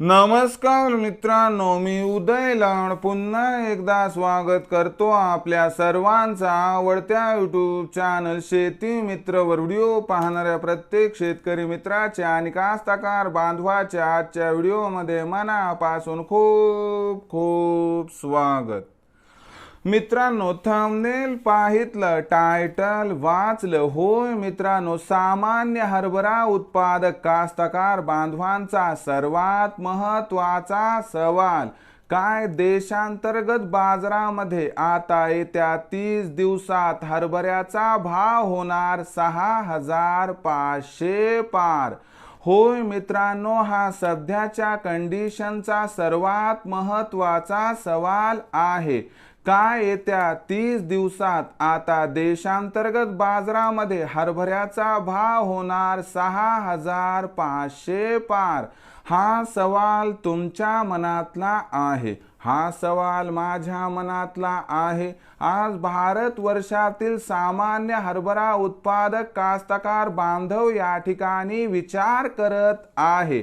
नमस्कार मित्रांनो, मी उदय लाड पुन्हा एकदा स्वागत करतो आपल्या सर्वांचा आवडत्या यूट्यूब चॅनल शेती मित्रवर व्हिडिओ पाहणाऱ्या प्रत्येक शेतकरी मित्राचे आणि कास्तकार बांधवाच्या आजच्या व्हिडिओमध्ये मनापासून खूप खूप स्वागत। मित्रांनो, थंबनेल पाहितलं, टायटल वाचलं, होय मित्रांनो, सामान्य हरभरा उत्पादक कास्तकार बांधवांचा सर्वात महत्त्वाचा सवाल काय देशांतर्गत बाजारामध्ये आता येत्या 30 दिवसात हरभऱ्याचा भाव होणार 6500 पार। होय मित्रांनो, हा सध्याच्या कंडिशनचा सर्वात महत्त्वाचा सवाल आहे। काय येत्या 30 दिवसात आता देशांतर्गत बाजारामध्ये हरभऱ्याचा भाव होणार 6500 पार? हा सवाल तुमच्या मनातला आहे, हा सवाल माझ्या मनातला आहे। आज भारत वर्षातील सामान्य हरभरा उत्पादक कास्तकार बांधव या ठिकाणी विचार करत आहे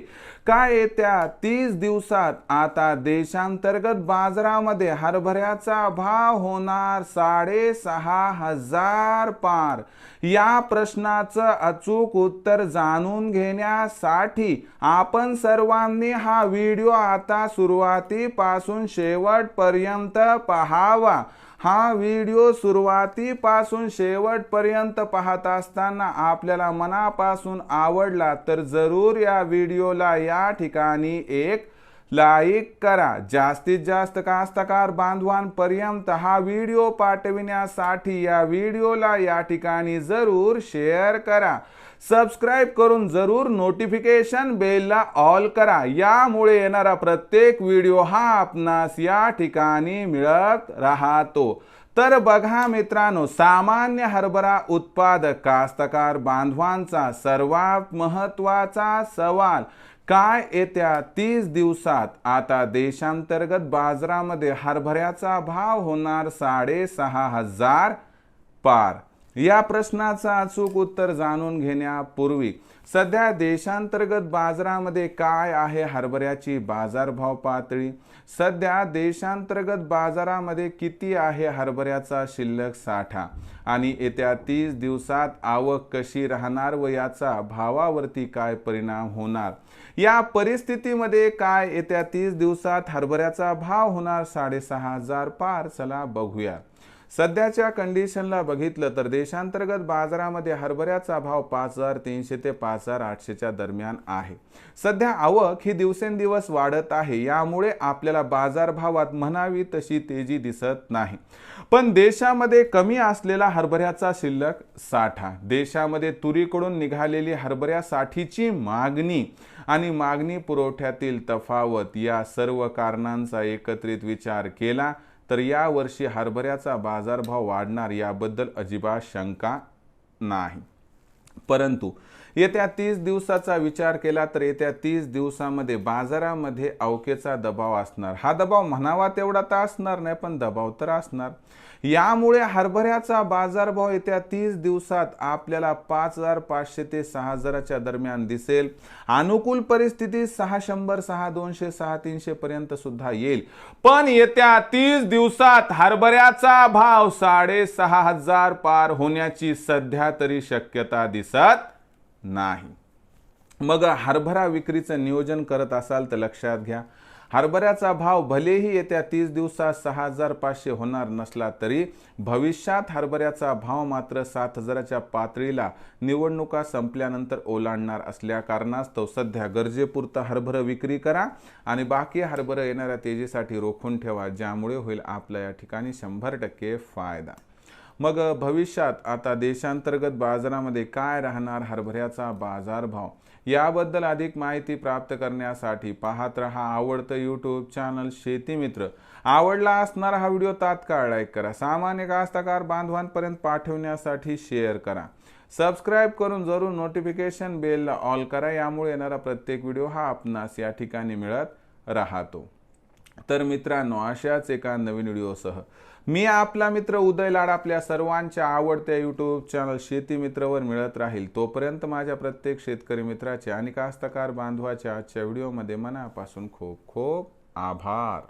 काय येत्या 30 दिवसात आता देशांतर्गत बाजारामध्ये हरभऱ्याचा भाव होणार 6500 पार। या प्रश्नाचं अचूक उत्तर जाणून घेण्यासाठी आपण सर्वांनी हा व्हिडिओ आता सुरुवातीपासून शेवटपर्यंत पाहावा। हा व्हिडिओ सुरुवातीपासून शेवटपर्यंत पाहत असताना आपल्याला मनापासून आवडला तर जरूर या व्हिडिओला या ठिकाणी एक लाईक करा। जास्तीत जास्त कास्तकार बांधवांपर्यंत हा व्हिडिओ पाठविण्यासाठी या व्हिडिओला या ठिकाणी जरूर शेअर करा। सबस्क्राइब करून जरूर नोटिफिकेशन बेलला ऑल करा, यामुळे येणारा प्रत्येक व्हिडिओ हा आपणास या ठिकाणी मिळत राहतो। तर बघा मित्रांनो, सामान्य हरभरा उत्पादक कास्तकार बांधवांचा सर्वात महत्त्वाचा सवाल काय येत्या 30 दिवसात आता देशांतर्गत बाजारामध्ये हरभऱ्याचा भाव होणार 6500 पार? या प्रश्नाचा अचूक उत्तर जाणून घेण्यापूर्वी सध्या देशांतर्गत बाजारामध्ये काय आहे हरभऱ्याची बाजारभाव पातळी, सध्या देशांतर्गत बाजारामध्ये किती आहे हरभऱ्याचा शिल्लक साठा आणि येत्या 30 दिवसात आवक कशी राहणार व याचा भावावरती काय परिणाम होणार, या परिस्थितीमध्ये काय येत्या 30 दिवसात हरभऱ्याचा भाव होणार 6500 पार, चला बघूया। सध्याच्या कंडिशनला बघितलं तर देशांतर्गत बाजारामध्ये हरभऱ्याचा भाव 5300 ते 5800 च्या दरम्यान आहे। सध्या आवक ही दिवसेंदिवस वाढत आहे, यामुळे आपल्याला बाजारभावात म्हणावी तशी तेजी दिसत नाही। पण देशामध्ये कमी असलेला हरभऱ्याचा शिल्लक साठा, देशामध्ये तुरीकडून निघालेली हरभऱ्यासाठीची मागणी आणि मागणी पुरवठ्यातील तफावत, या सर्व कारणांचा एकत्रित विचार केला तर या वर्षी हरभऱ्याचा बाजारभाव वाढणार याबद्दल अजिबात शंका नाही। परंतु येत्या 30 दिवसाचा विचार केला तर येत्या 30 दिवसामध्ये बाजारामध्ये अवकेचा दबाव असणार। हा दबाव म्हणावा तेवढा तर असणार नाही, पण दबाव तर असणार। यामुळे हरभऱ्याचा बाजारभाव येत्या 30 दिवसात आपल्याला 5500 ते 6000 च्या दरम्यान दिसेल। अनुकूल परिस्थिती 600, 6200, 6300 पर्यंत सुद्धा येईल। पण येत्या 30 दिवसात हरभऱ्याचा भाव 6500 पार होण्याची सध्या तरी शक्यता दिसत नाही। मग हरभरा विक्रीचं नियोजन करत असाल तर लक्षात घ्या, हरभऱ्याचा भाव भलेही येत्या 30 दिवसात 6500 होणार नसला तरी भविष्यात हरभऱ्याचा भाव मात्र 7000 च्या पातळीला निवडणुका संपल्यानंतर ओलांडणार असल्या कारणास्तव सध्या गरजेपुरता हरभरा विक्री करा आणि बाकी हरभरा येणाऱ्या तेजीसाठी रोखून ठेवा, ज्यामुळे होईल आपल्या या ठिकाणी 100% फायदा। मग भविष्यात आता देशांतर्गत बाजारामध्ये काय राहणार हरभऱ्याचा बाजारभाव, याबद्दल अधिक माहिती प्राप्त करण्यासाठी पाहत रहा आवडतं यूट्यूब चॅनल शेती मित्र। आवडला असणारा हा व्हिडिओ तात्काळ लाईक करा, सामान्य कास्तकार बांधवांपर्यंत पाठवण्यासाठी शेअर करा, सबस्क्राइब करून जरूर नोटिफिकेशन बेलला ऑल करा, यामुळे येणारा प्रत्येक व्हिडिओ हा आपणास या ठिकाणी मिळत राहतो। तर मित्रांनो, अशाच एका नवीन व्हिडिओसह मी आपला मित्र उदय लाड आपल्या सर्वांच्या आवडत्या यूट्यूब चॅनल शेती मित्रवर मिळत राहील. तोपर्यंत माझ्या प्रत्येक शेतकरी मित्राचे आणि कास्तकार बांधवाच्या आजच्या व्हिडिओमध्ये मनापासून खूप खूप आभार.